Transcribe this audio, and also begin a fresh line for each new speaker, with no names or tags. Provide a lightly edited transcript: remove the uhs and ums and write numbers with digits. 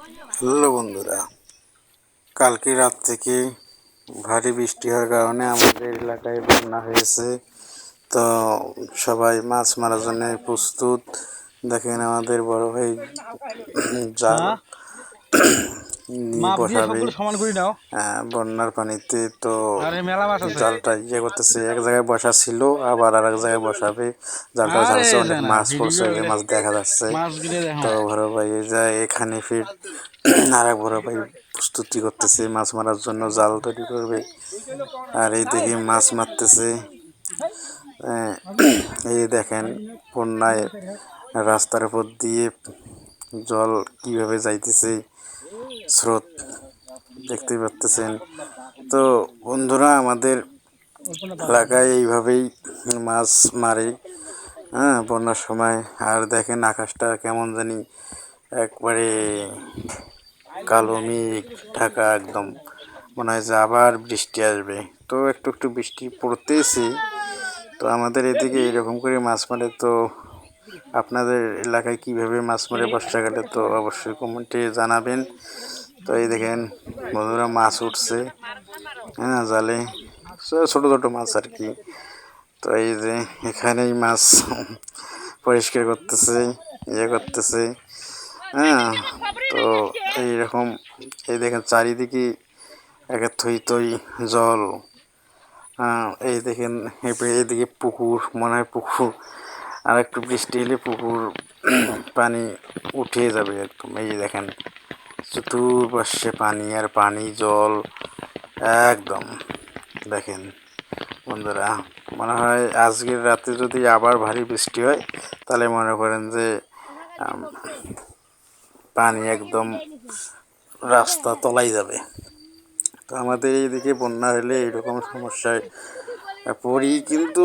Hello বন্ধুরা, কালকে রাত থেকে ভারী বৃষ্টি হওয়ার কারণে আমাদের এলাকায় বন্যা হয়েছে। তো সবাই মাছ মারার জন্য প্রস্তুত। দেখেন আমাদের বড় ভাই জাল
হ্যাঁ,
নিয়ে
মাপ দিয়ে
বসাবে
সবগুলো সমান করে নাও।
বন্যার পানিতে। তো
আরে মেলা মাছ আছে।
জালটা করতেছে, এক জায়গায় বসা ছিল, আবার আর এক জায়গায় বসাবে। জালটা
আরে
ছাড়ছে, অনেক
জানা
মাছ পড়ছে,
ভিডিও
যে মাছ দেখা যাচ্ছে।
মাছ গিলে দেখো।
তো বড় ভাই যায় এখানে, ফির আর এক বড় ভাই প্রস্তুতি করতেছে মাছ মারার জন্য, জাল তৈরি করবে। আর এই দিকে মাছ মারতেছে। আহ, এই দেখেন বন্যায় রাস্তার উপর দিয়ে জল কিভাবে যাইতেছে, স্রোত দেখতে পাচ্তেছেন। তো বন্ধুরা, আমাদের এলাকায় এইভাবেই মাছ মারে বন্যার সময়। আর দেখেন আকাশটা কেমন জানি একবারে কালো মেঘ ঢাকা, একদম মনে হয় যে আবার বৃষ্টি আসবে। তো একটু একটু বৃষ্টি পড়তেছে। তো আমাদের এদিকে এরকম করে মাছ মারে। তো আপনাদের এলাকায় কিভাবে মাছ মারে বর্ষাকালে, তো অবশ্যই কমেন্টে জানাবেন। তো এই দেখেন বন্ধুরা, মাছ উঠছে জালে, ছোটো ছোটো মাছ আর কি। তো এই যে এখানেই মাছ পরিষ্কার করতেছে, করতেছে। তো এইরকম, এই দেখেন চারিদিকে একে থই থই জল। এই দেখেন এইদিকে পুকুর, মনে হয় পুকুর আর একটু বৃষ্টি এলে পুকুর পানি উঠে যাবে একদম। এই দেখেন চতুর্পাশে পানি আর পানি, জল একদম। দেখেন বন্ধুরা, মনে হয় আজকের রাতে যদি আবার ভারী বৃষ্টি হয়, তাহলে মনে করেন যে পানি একদম রাস্তা তলাই যাবে। তো আমাদের এইদিকে বন্যা হলে এইরকম সমস্যায় পড়ি, কিন্তু